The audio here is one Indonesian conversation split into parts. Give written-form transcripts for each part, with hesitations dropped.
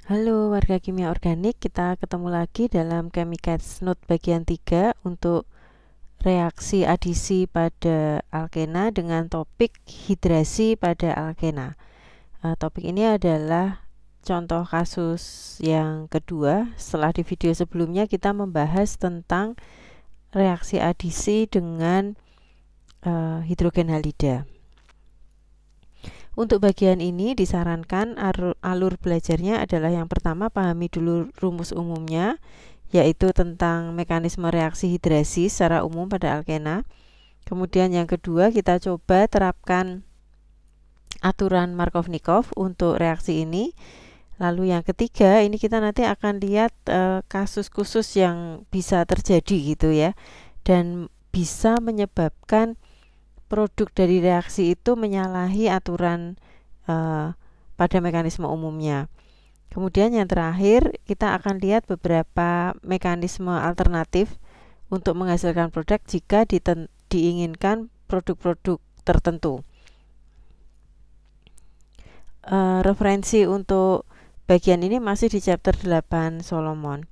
Halo warga kimia organik, kita ketemu lagi dalam Chemicats Note bagian 3 untuk reaksi adisi pada alkena dengan topik hidrasi pada alkena. Topik ini adalah contoh kasus yang kedua. Setelah di video sebelumnya kita membahas tentang reaksi adisi dengan hidrogen halida. Untuk bagian ini disarankan alur belajarnya adalah yang pertama pahami dulu rumus umumnya, yaitu tentang mekanisme reaksi hidrasi secara umum pada alkena. Kemudian yang kedua kita coba terapkan aturan Markovnikov untuk reaksi ini. Lalu yang ketiga ini kita nanti akan lihat kasus khusus yang bisa terjadi gitu ya, dan bisa menyebabkan produk dari reaksi itu menyalahi aturan pada mekanisme umumnya. Kemudian yang terakhir kita akan lihat beberapa mekanisme alternatif untuk menghasilkan produk jika diinginkan produk-produk tertentu. Referensi untuk bagian ini masih di chapter 8 Solomon.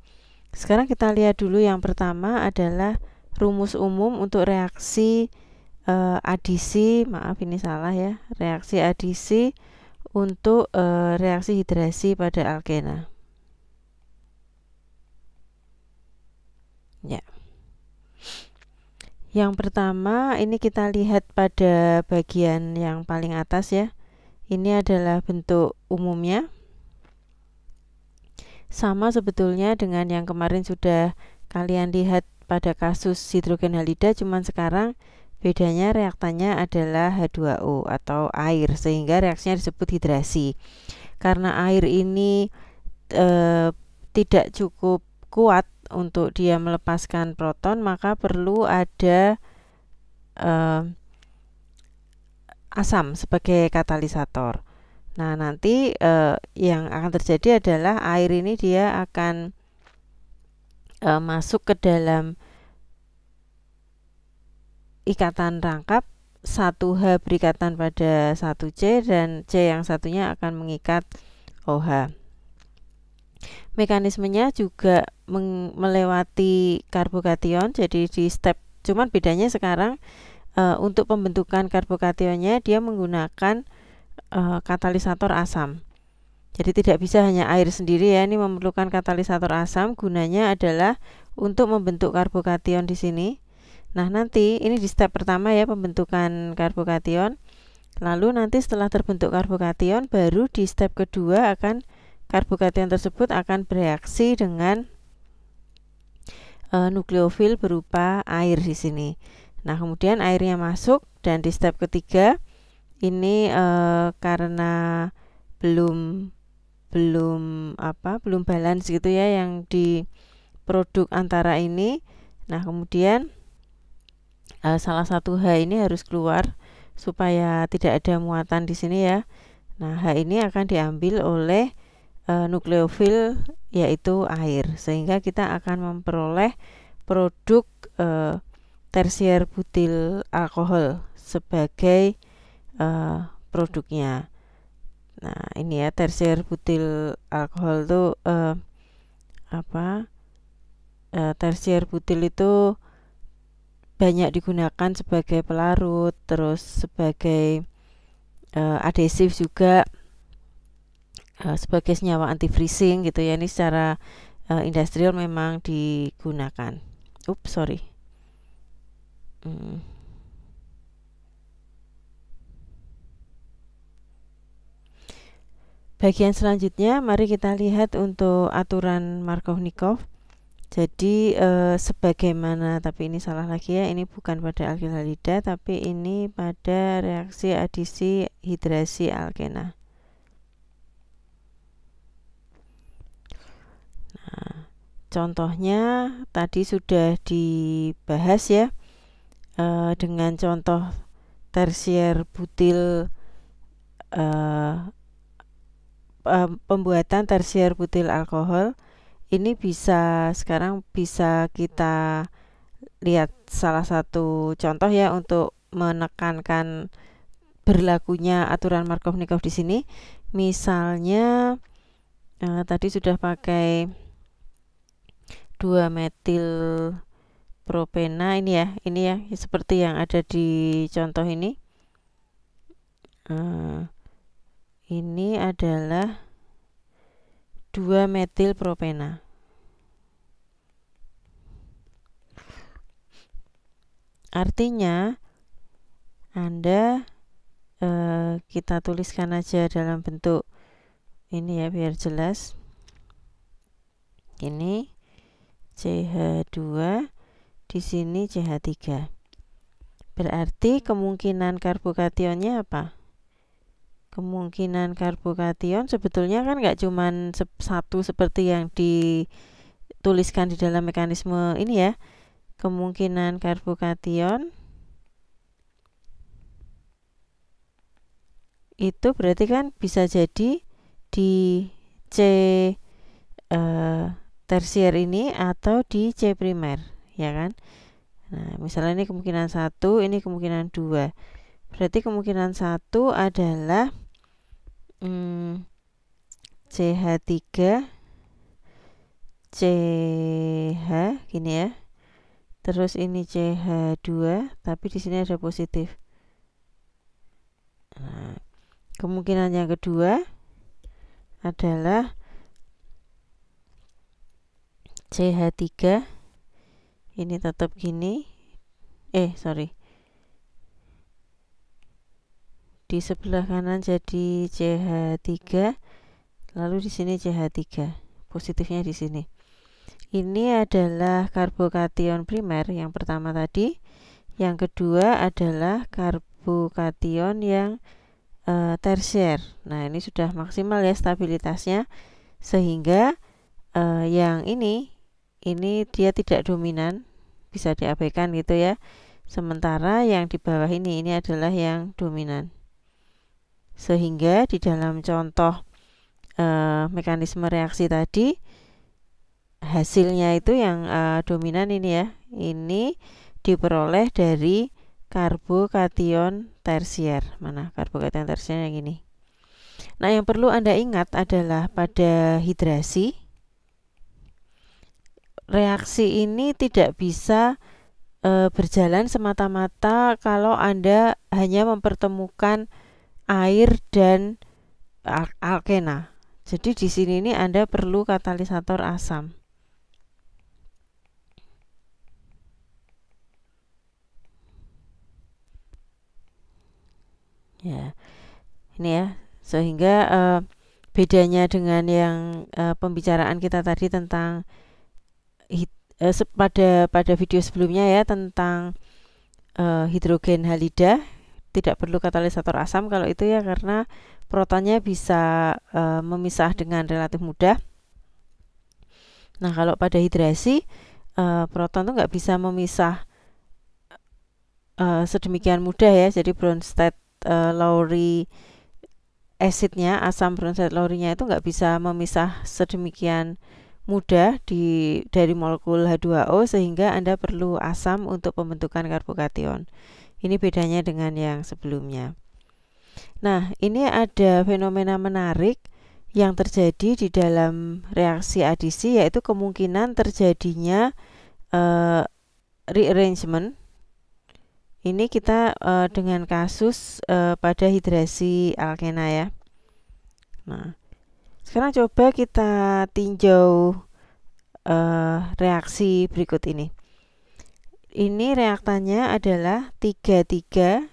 Sekarang kita lihat dulu yang pertama adalah rumus umum untuk reaksi adisi, maaf ini salah ya, reaksi adisi untuk reaksi hidrasi pada alkena. Ya. Yang pertama ini kita lihat pada bagian yang paling atas ya. Ini adalah bentuk umumnya. Sama sebetulnya dengan yang kemarin sudah kalian lihat pada kasus hidrogen halida, cuman sekarang bedanya reaktannya adalah H2O atau air, sehingga reaksinya disebut hidrasi. Karena air ini tidak cukup kuat untuk dia melepaskan proton, maka perlu ada asam sebagai katalisator. Nah, nanti yang akan terjadi adalah air ini dia akan masuk ke dalam ikatan rangkap, 1H berikatan pada 1C dan C yang satunya akan mengikat OH. Mekanismenya juga melewati karbokation, jadi di step, cuman bedanya sekarang untuk pembentukan karbokationnya dia menggunakan katalisator asam. Jadi tidak bisa hanya air sendiri ya, ini memerlukan katalisator asam. Gunanya adalah untuk membentuk karbokation di sini. Nah, nanti ini di step pertama ya, pembentukan karbokation. Lalu nanti setelah terbentuk karbokation, baru di step kedua akan karbokation tersebut akan bereaksi dengan nukleofil berupa air di sini. Nah, kemudian airnya masuk dan di step ketiga ini karena belum balance gitu ya yang di produk antara ini. Nah, kemudian salah satu H ini harus keluar supaya tidak ada muatan di sini ya. Nah, H ini akan diambil oleh nukleofil yaitu air, sehingga kita akan memperoleh produk tersier butil alkohol sebagai produknya. Nah, ini ya, tersier butil alkohol itu tersier butil itu banyak digunakan sebagai pelarut, terus sebagai adhesif juga, sebagai senyawa anti freezing gitu ya. Ini secara industrial memang digunakan. Bagian selanjutnya mari kita lihat untuk aturan Markovnikov. Jadi sebagaimana, tapi ini salah lagi ya, ini bukan pada alkyl halida tapi ini pada reaksi adisi hidrasi alkena. Nah, contohnya tadi sudah dibahas ya, dengan contoh tersier butil, pembuatan tersier butil alkohol. Ini sekarang bisa kita lihat salah satu contoh ya untuk menekankan berlakunya aturan Markovnikov di sini. Misalnya tadi sudah pakai 2 metil propena ini ya seperti yang ada di contoh ini. Ini adalah 2 metil propena. Artinya Anda kita tuliskan aja dalam bentuk ini ya biar jelas. Ini CH2, di sini CH3. Berarti kemungkinan karbokationnya apa? Kemungkinan karbokation sebetulnya kan nggak cuman satu seperti yang dituliskan di dalam mekanisme ini ya. Kemungkinan karbokation itu berarti kan bisa jadi di C tersier ini atau di C primer, ya kan? Nah, misalnya ini kemungkinan 1, ini kemungkinan 2. Berarti kemungkinan 1 adalah CH3 CH gini ya. Terus ini CH2, tapi di sini ada positif. Nah, kemungkinan yang kedua adalah CH3 ini tetap gini. Di sebelah kanan jadi CH3, lalu di sini CH3. Positifnya di sini. Ini adalah karbokation primer yang pertama tadi. Yang kedua adalah karbokation yang tersier. Nah, ini sudah maksimal ya stabilitasnya, sehingga yang ini dia tidak dominan, bisa diabaikan gitu ya. Sementara yang di bawah ini adalah yang dominan. Sehingga di dalam contoh mekanisme reaksi tadi, hasilnya itu yang dominan ini ya. Ini diperoleh dari karbokation tersier. Mana karbokation tersier yang ini? Nah, yang perlu Anda ingat adalah pada hidrasi, reaksi ini tidak bisa berjalan semata-mata kalau Anda hanya mempertemukan air dan alkena. Jadi di sini ini Anda perlu katalisator asam. Ya, ini ya. Sehingga bedanya dengan yang pembicaraan kita tadi tentang pada video sebelumnya ya tentang hidrogen halida, tidak perlu katalisator asam kalau itu ya, karena protonnya bisa memisah dengan relatif mudah. Nah, kalau pada hidrasi proton tuh nggak bisa memisah sedemikian mudah ya. Jadi Bronsted-Lowry acidnya, asam Bronsted-Lowry-nya itu nggak bisa memisah sedemikian mudah dari molekul H2O, sehingga Anda perlu asam untuk pembentukan karbokation. Ini bedanya dengan yang sebelumnya. Nah, ini ada fenomena menarik yang terjadi di dalam reaksi adisi, yaitu kemungkinan terjadinya rearrangement. Ini kita dengan kasus pada hidrasi alkena ya. Nah, sekarang coba kita tinjau reaksi berikut ini. Ini reaktannya adalah 3,3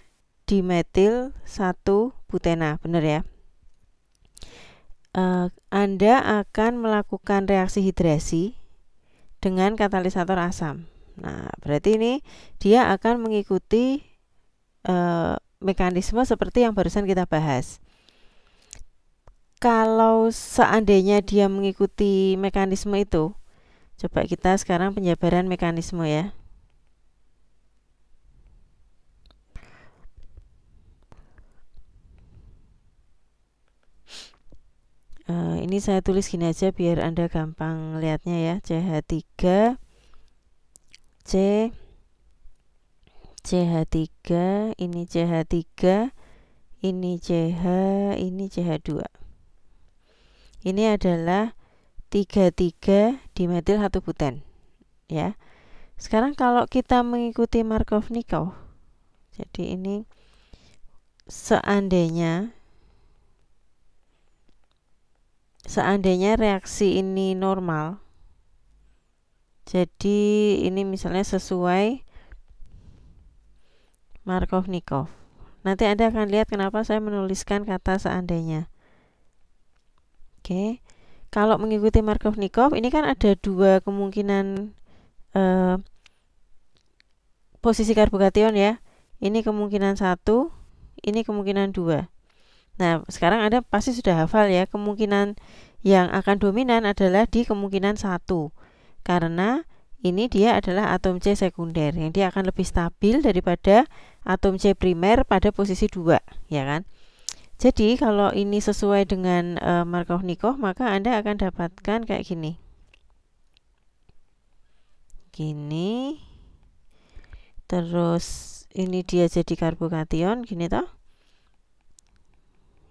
dimetil 1 butena, benar ya? Anda akan melakukan reaksi hidrasi dengan katalisator asam. Nah, berarti ini dia akan mengikuti mekanisme seperti yang barusan kita bahas. Kalau seandainya dia mengikuti mekanisme itu, coba kita sekarang penjabaran mekanisme ya. Ini saya tulis gini aja biar Anda gampang lihatnya ya. CH3 CH3, ini CH3, ini CH, ini CH2. Ini adalah 33 dimetil 1 buten ya. Sekarang kalau kita mengikuti Markovnikov, jadi ini seandainya reaksi ini normal, jadi ini misalnya sesuai Markovnikov. Nanti Anda akan lihat kenapa saya menuliskan kata seandainya. Oke, kalau mengikuti Markovnikov ini kan ada dua kemungkinan posisi karbokation ya. Ini kemungkinan 1, ini kemungkinan 2. Nah, sekarang Anda pasti sudah hafal ya, kemungkinan yang akan dominan adalah di kemungkinan 1. Karena ini dia adalah atom C sekunder yang dia akan lebih stabil daripada atom C primer pada posisi 2, ya kan? Jadi kalau ini sesuai dengan Markovnikov, maka Anda akan dapatkan kayak gini. Gini. Terus ini dia jadi karbokation gini toh.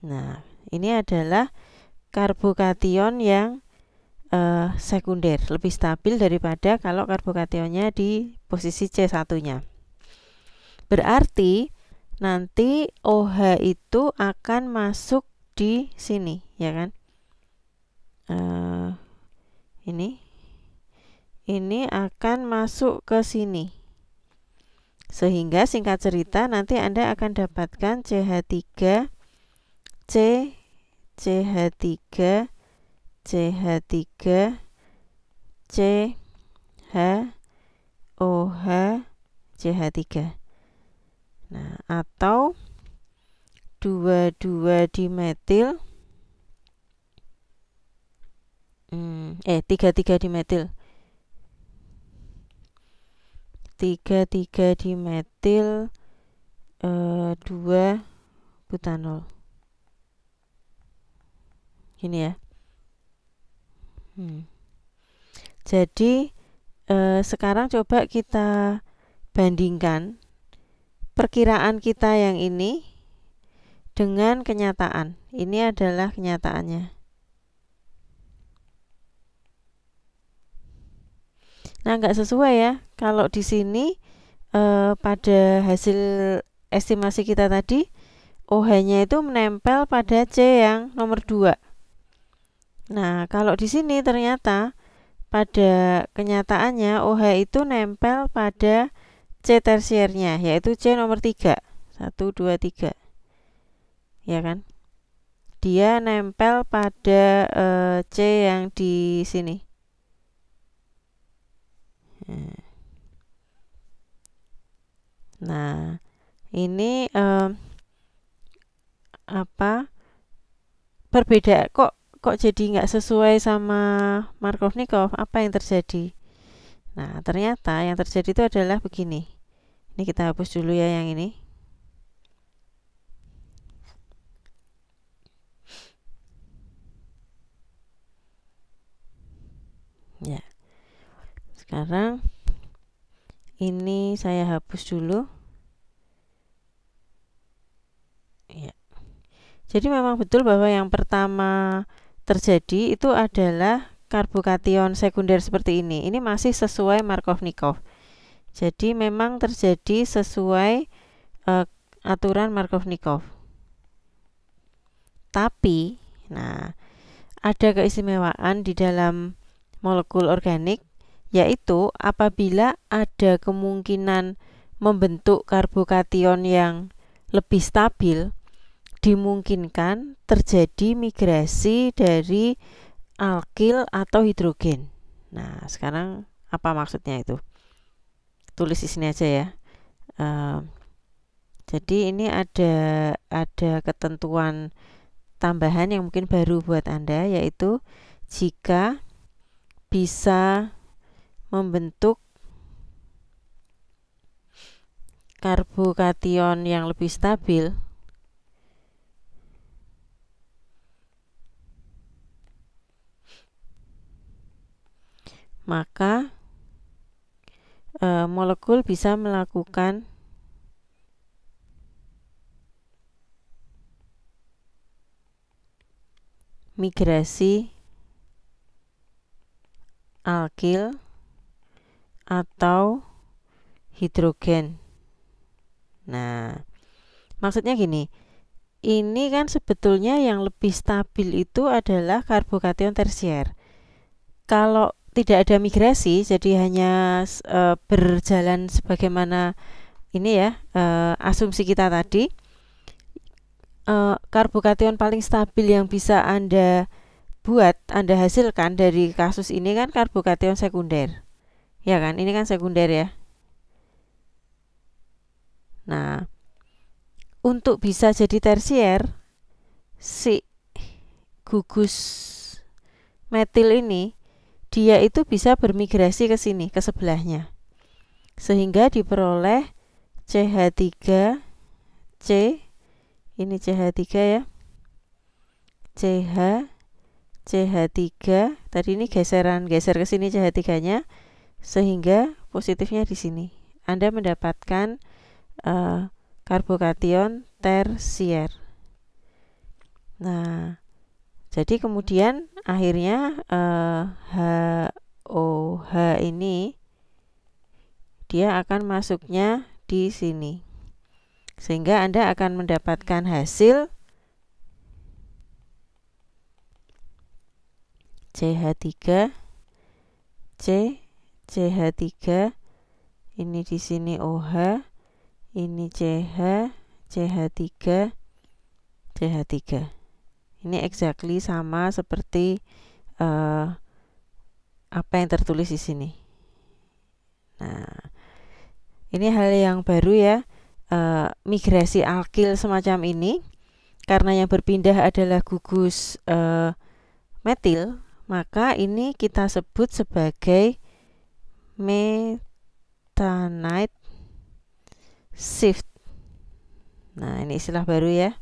Nah, ini adalah karbokation yang sekunder, lebih stabil daripada kalau karbokationnya di posisi C1-nya. Berarti nanti OH itu akan masuk di sini, ya kan? Ini akan masuk ke sini. Sehingga singkat cerita nanti Anda akan dapatkan CH3, CH3, CH3, CHOH, CH3. Nah, atau 22 dimetil 33 dimetil 2 butanol. Gini ya. Jadi sekarang coba kita bandingkan perkiraan kita yang ini dengan kenyataan. Ini adalah kenyataannya. Nah, nggak sesuai ya. Kalau di sini pada hasil estimasi kita tadi, OH-nya itu menempel pada C yang nomor 2. Nah, kalau di sini ternyata pada kenyataannya OH itu nempel pada C tersiernya, yaitu C nomor 3. 1, 2, 3. Ya kan? Dia nempel pada C yang di sini. Nah, ini berbeda kok jadi nggak sesuai sama Markovnikov. Apa yang terjadi? Nah, ternyata yang terjadi itu adalah begini. Ini kita hapus dulu ya yang ini. Ya. Sekarang ini saya hapus dulu. Ya. Jadi memang betul bahwa yang pertama terjadi itu adalah karbokation sekunder seperti ini. Ini masih sesuai Markovnikov. Jadi memang terjadi sesuai aturan Markovnikov. Tapi, nah, ada keistimewaan di dalam molekul organik, yaitu apabila ada kemungkinan membentuk karbokation yang lebih stabil, dimungkinkan terjadi migrasi dari alkil atau hidrogen. Nah, sekarang apa maksudnya itu? Tulis di sini aja ya. Jadi ini ada ketentuan tambahan yang mungkin baru buat Anda, yaitu jika bisa membentuk karbokation yang lebih stabil, maka molekul bisa melakukan migrasi alkil atau hidrogen. Nah, maksudnya gini, ini kan sebetulnya yang lebih stabil itu adalah karbokation tersier. Kalau tidak ada migrasi, jadi hanya berjalan sebagaimana ini ya, asumsi kita tadi, karbokation paling stabil yang bisa Anda hasilkan dari kasus ini kan karbokation sekunder. Ya kan, ini kan sekunder ya. Nah, untuk bisa jadi tersier, si gugus metil ini dia itu bisa bermigrasi ke sini, ke sebelahnya, sehingga diperoleh CH3C, ini CH3 ya, CH3, tadi ini geser ke sini CH3-nya, sehingga positifnya di sini. Anda mendapatkan karbokation tersier. Nah, jadi kemudian akhirnya HOH ini dia akan masuknya di sini, sehingga Anda akan mendapatkan hasil CH3 CH3, ini di sini OH, ini CH3, CH3. Ini exactly sama seperti apa yang tertulis di sini. Nah, ini hal yang baru ya, migrasi alkil semacam ini, karena yang berpindah adalah gugus metil, maka ini kita sebut sebagai methanide shift. Nah, ini istilah baru ya.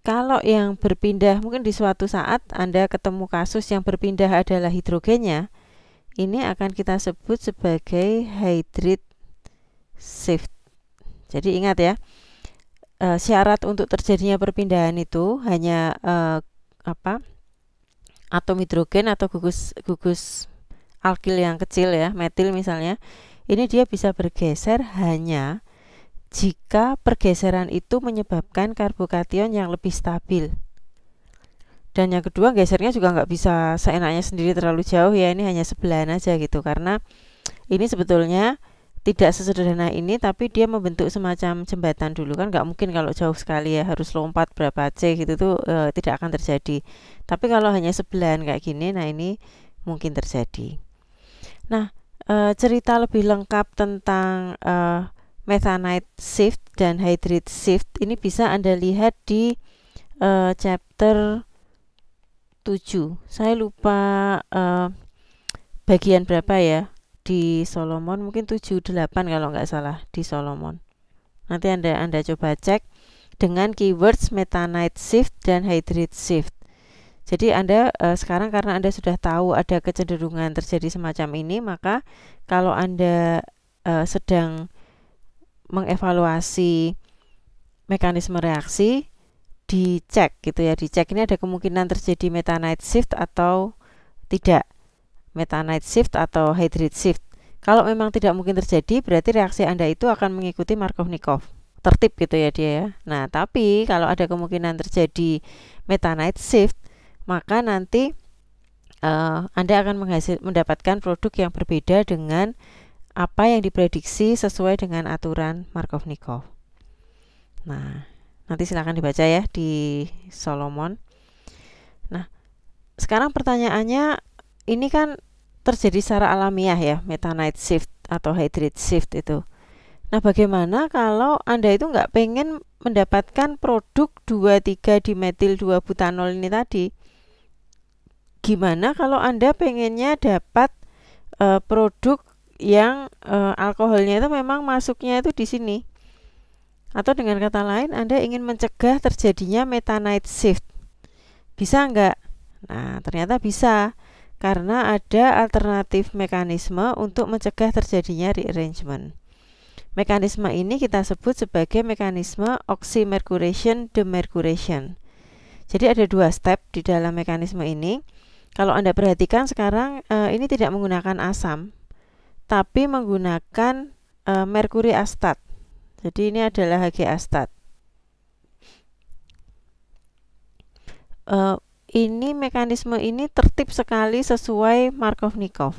Kalau yang berpindah, mungkin di suatu saat Anda ketemu kasus yang berpindah adalah hidrogennya, ini akan kita sebut sebagai hydride shift. Jadi ingat ya, syarat untuk terjadinya perpindahan itu hanya atom hidrogen atau gugus alkil yang kecil ya, metil misalnya, ini dia bisa bergeser hanya jika pergeseran itu menyebabkan karbokation yang lebih stabil. Dan yang kedua, gesernya juga nggak bisa seenaknya sendiri terlalu jauh ya, ini hanya sebelahan aja gitu, karena ini sebetulnya tidak sesederhana ini, tapi dia membentuk semacam jembatan dulu kan, nggak mungkin kalau jauh sekali ya harus lompat berapa C gitu tuh tidak akan terjadi. Tapi kalau hanya sebelahan kayak gini, nah ini mungkin terjadi. Nah, cerita lebih lengkap tentang methanide shift dan hydride shift ini bisa Anda lihat di chapter 7. Saya lupa bagian berapa ya di Solomon, mungkin 7-8 kalau nggak salah di Solomon. Nanti Anda coba cek dengan keywords methanide shift dan hydride shift. Jadi Anda sekarang karena Anda sudah tahu ada kecenderungan terjadi semacam ini, maka kalau Anda sedang mengevaluasi mekanisme reaksi, dicek gitu ya, dicek ini ada kemungkinan terjadi methanide shift atau tidak, methanide shift atau hydride shift. Kalau memang tidak mungkin terjadi, berarti reaksi Anda itu akan mengikuti Markovnikov tertib gitu ya dia ya. Nah, tapi kalau ada kemungkinan terjadi methanide shift, maka nanti Anda akan mendapatkan produk yang berbeda dengan apa yang diprediksi sesuai dengan aturan Markovnikov. Nah, nanti silakan dibaca ya di Solomon. Nah, sekarang pertanyaannya, ini kan terjadi secara alamiah ya, methanide shift atau hydride shift itu. Nah, bagaimana kalau Anda itu nggak pengen mendapatkan produk 2,3 dimetil 2 butanol ini tadi? Gimana kalau Anda pengennya dapat produk yang alkoholnya itu memang masuknya itu di sini? Atau dengan kata lain, Anda ingin mencegah terjadinya methanide shift. Bisa nggak? Nah, ternyata bisa, karena ada alternatif mekanisme untuk mencegah terjadinya rearrangement. Mekanisme ini kita sebut sebagai mekanisme oxymercuration demercuration. Jadi ada dua step di dalam mekanisme ini. Kalau Anda perhatikan sekarang ini tidak menggunakan asam, tapi menggunakan merkuri astat. Jadi ini adalah Hg astat. Ini mekanisme ini tertib sekali sesuai Markovnikov.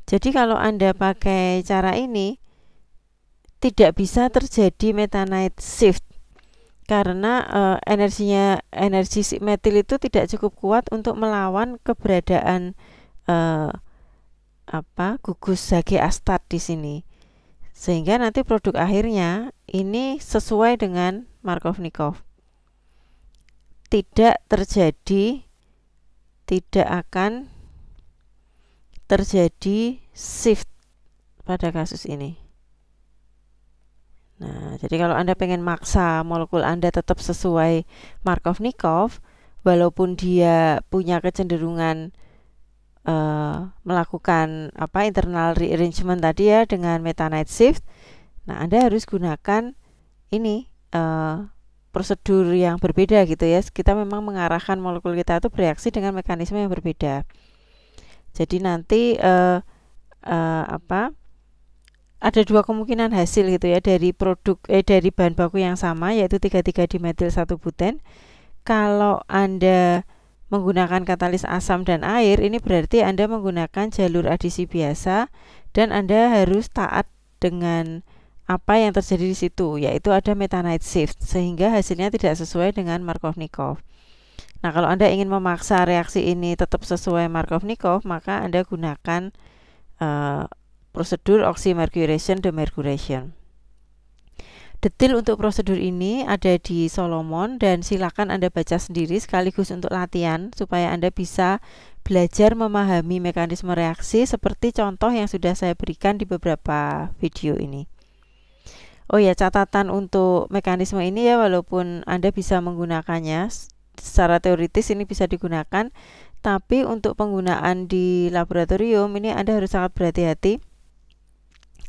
Jadi kalau Anda pakai cara ini, tidak bisa terjadi methanide shift karena energi metil itu tidak cukup kuat untuk melawan keberadaan gugus Hg astat di sini, sehingga nanti produk akhirnya ini sesuai dengan Markovnikov, tidak akan terjadi shift pada kasus ini. Nah, jadi kalau Anda pengen maksa molekul Anda tetap sesuai Markovnikov, walaupun dia punya kecenderungan melakukan internal rearrangement tadi ya dengan methanide shift, nah Anda harus gunakan ini prosedur yang berbeda gitu ya. Kita memang mengarahkan molekul kita itu bereaksi dengan mekanisme yang berbeda. Jadi nanti ada dua kemungkinan hasil gitu ya dari dari bahan baku yang sama, yaitu 3,3-dimetil 1-buten. Kalau Anda menggunakan katalis asam dan air, ini berarti Anda menggunakan jalur adisi biasa dan Anda harus taat dengan apa yang terjadi di situ, yaitu ada methanide shift, sehingga hasilnya tidak sesuai dengan Markovnikov. Nah, kalau Anda ingin memaksa reaksi ini tetap sesuai Markovnikov, maka Anda gunakan prosedur oxymercuration demercuration. Detail untuk prosedur ini ada di Solomon dan silakan Anda baca sendiri sekaligus untuk latihan supaya Anda bisa belajar memahami mekanisme reaksi seperti contoh yang sudah saya berikan di beberapa video ini. Oh ya, catatan untuk mekanisme ini ya, walaupun Anda bisa menggunakannya secara teoritis ini bisa digunakan, tapi untuk penggunaan di laboratorium ini Anda harus sangat berhati-hati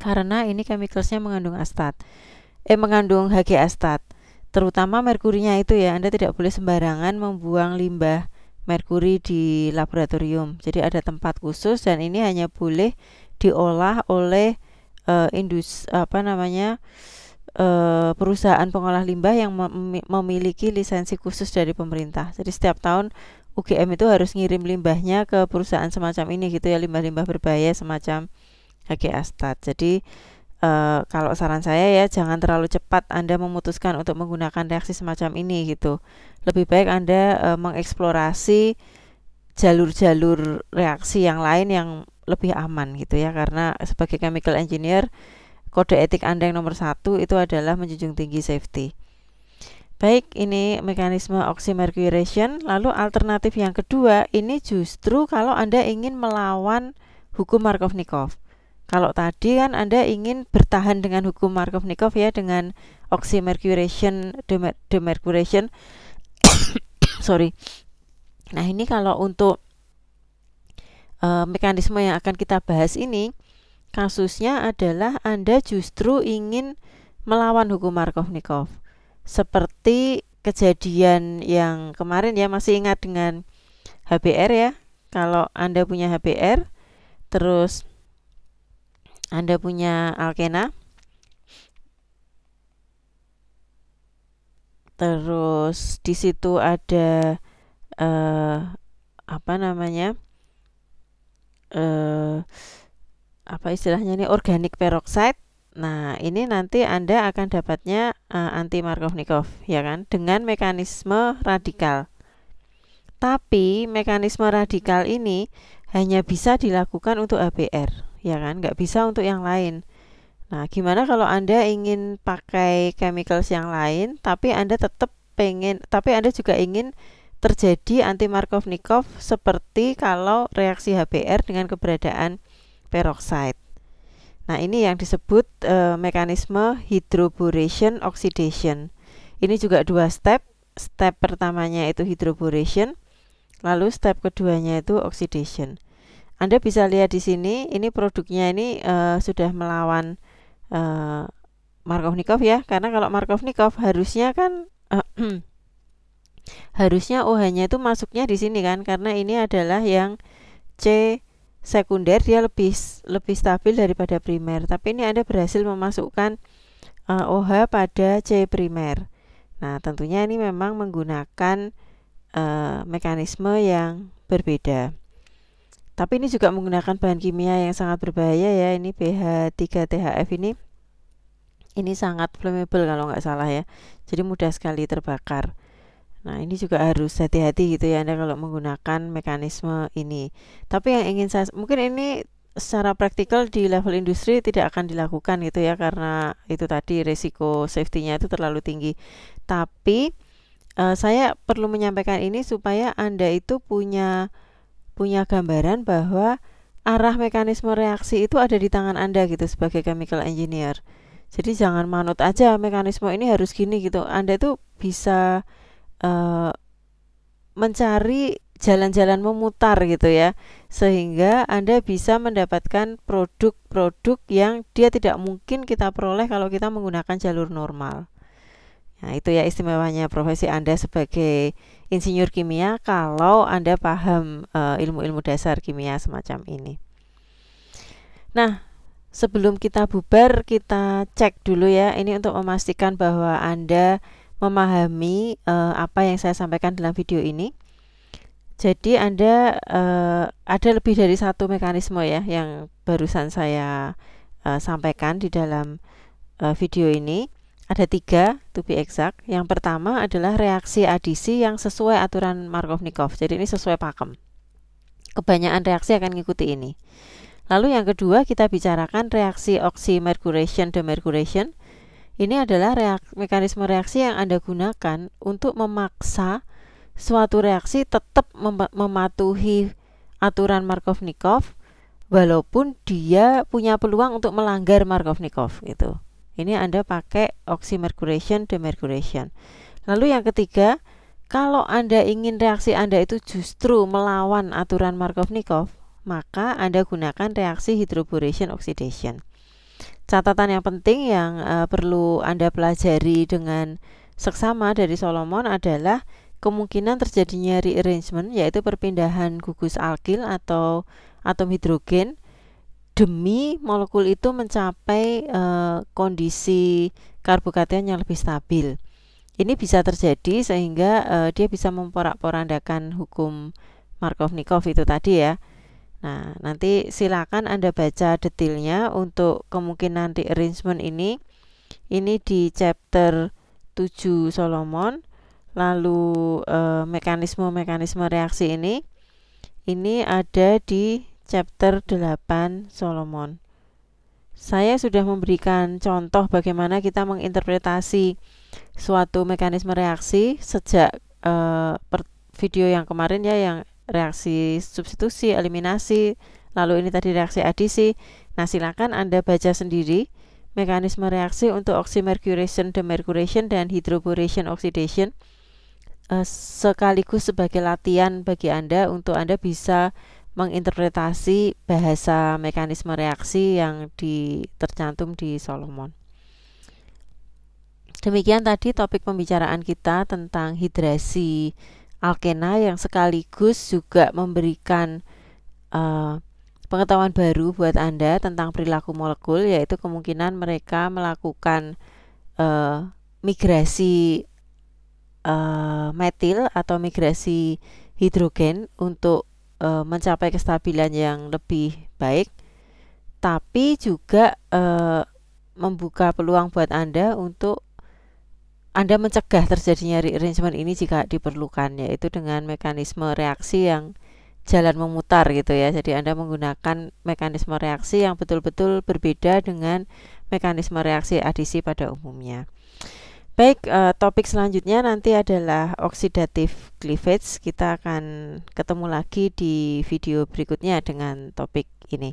karena ini chemicalsnya mengandung mengandung Hg astat, terutama merkurinya itu ya. Anda tidak boleh sembarangan membuang limbah merkuri di laboratorium. Jadi ada tempat khusus dan ini hanya boleh diolah oleh perusahaan pengolah limbah yang memiliki lisensi khusus dari pemerintah. Jadi setiap tahun UGM itu harus ngirim limbahnya ke perusahaan semacam ini gitu ya, limbah-limbah berbahaya semacam Hg astat. Jadi kalau saran saya ya, jangan terlalu cepat Anda memutuskan untuk menggunakan reaksi semacam ini gitu. Lebih baik Anda mengeksplorasi jalur-jalur reaksi yang lain yang lebih aman gitu ya, karena sebagai chemical engineer kode etik Anda yang nomor 1 itu adalah menjunjung tinggi safety. Baik, ini mekanisme oxymercuration. Lalu alternatif yang kedua, ini justru kalau Anda ingin melawan hukum Markovnikov. Kalau tadi kan Anda ingin bertahan dengan hukum Markovnikov ya, dengan oxymercuration demercuration. Sorry. Nah, ini kalau untuk mekanisme yang akan kita bahas ini, kasusnya adalah Anda justru ingin melawan hukum Markovnikov. Seperti kejadian yang kemarin ya, masih ingat dengan HBr ya. Kalau Anda punya HBr, terus Anda punya alkena, terus di situ ada istilahnya ini organic peroxide. Nah, ini nanti Anda akan dapatnya anti Markovnikov ya kan, dengan mekanisme radikal. Tapi mekanisme radikal ini hanya bisa dilakukan untuk HBr ya kan, nggak bisa untuk yang lain. Nah, gimana kalau Anda ingin pakai chemicals yang lain, tapi Anda juga ingin terjadi anti Markovnikov seperti kalau reaksi HBr dengan keberadaan peroxide. Nah, ini yang disebut mekanisme hydroboration oxidation. Ini juga dua step. Step pertamanya itu hydroboration, lalu step keduanya itu oxidation. Anda bisa lihat di sini, ini produknya ini sudah melawan Markovnikov ya, karena kalau Markovnikov harusnya kan Harusnya OH-nya itu masuknya di sini kan, karena ini adalah yang C sekunder, dia lebih stabil daripada primer. Tapi ini Anda berhasil memasukkan OH pada C primer. Nah, tentunya ini memang menggunakan mekanisme yang berbeda. Tapi ini juga menggunakan bahan kimia yang sangat berbahaya ya. Ini BH3THF ini sangat flammable kalau nggak salah ya. Jadi mudah sekali terbakar. Nah, ini juga harus hati-hati gitu ya Anda kalau menggunakan mekanisme ini. Tapi yang ingin saya, mungkin ini secara praktikal di level industri tidak akan dilakukan gitu ya, karena itu tadi resiko safety-nya itu terlalu tinggi. Tapi saya perlu menyampaikan ini supaya Anda itu punya gambaran bahwa arah mekanisme reaksi itu ada di tangan Anda gitu sebagai chemical engineer. Jadi jangan manut aja mekanisme ini harus gini gitu. Anda itu bisa mencari jalan-jalan memutar gitu ya, sehingga Anda bisa mendapatkan produk-produk yang dia tidak mungkin kita peroleh kalau kita menggunakan jalur normal. Nah, itu ya istimewanya profesi Anda sebagai insinyur kimia kalau Anda paham ilmu-ilmu dasar kimia semacam ini. Nah, sebelum kita bubar, kita cek dulu ya, ini untuk memastikan bahwa Anda memahami apa yang saya sampaikan dalam video ini. Jadi Anda ada lebih dari satu mekanisme ya yang barusan saya sampaikan di dalam video ini. Ada 3 to be exact. Yang pertama adalah reaksi adisi yang sesuai aturan Markovnikov. Jadi ini sesuai pakem. Kebanyakan reaksi akan mengikuti ini. Lalu yang kedua kita bicarakan reaksi oxymercuration-demercuration. Ini adalah mekanisme reaksi yang Anda gunakan untuk memaksa suatu reaksi tetap mematuhi aturan Markovnikov walaupun dia punya peluang untuk melanggar Markovnikov gitu. Ini Anda pakai oxymercuration, demercuration. Lalu yang ketiga, kalau Anda ingin reaksi Anda itu justru melawan aturan Markovnikov, maka Anda gunakan reaksi hydroboration oxidation. Catatan yang penting yang perlu Anda pelajari dengan seksama dari Solomon adalah kemungkinan terjadinya rearrangement, yaitu perpindahan gugus alkil atau atom hidrogen demi molekul itu mencapai kondisi karbokation yang lebih stabil. Ini bisa terjadi sehingga dia bisa memporak-porandakan hukum Markovnikov itu tadi ya. Nah, nanti silakan Anda baca detailnya untuk kemungkinan rearrangement ini. Ini di chapter 7 Solomon. Lalu mekanisme reaksi ini ada di chapter 8 Solomon. Saya sudah memberikan contoh bagaimana kita menginterpretasi suatu mekanisme reaksi sejak video yang kemarin ya, yang reaksi substitusi, eliminasi, lalu ini tadi reaksi adisi. Nah, silakan Anda baca sendiri mekanisme reaksi untuk oxymercuration, demercuration, dan hydroboration oxidation sekaligus sebagai latihan bagi Anda untuk Anda bisa menginterpretasi bahasa mekanisme reaksi yang tercantum di Solomon. Demikian tadi topik pembicaraan kita tentang hidrasi alkena yang sekaligus juga memberikan pengetahuan baru buat Anda tentang perilaku molekul, yaitu kemungkinan mereka melakukan migrasi metil atau migrasi hidrogen untuk mencapai kestabilan yang lebih baik, tapi juga membuka peluang buat Anda untuk Anda mencegah terjadinya rearrangement ini jika diperlukan, yaitu dengan mekanisme reaksi yang jalan memutar gitu ya. Jadi Anda menggunakan mekanisme reaksi yang betul-betul berbeda dengan mekanisme reaksi adisi pada umumnya. Baik, topik selanjutnya nanti adalah oxidative cleavage. Kita akan ketemu lagi di video berikutnya dengan topik ini.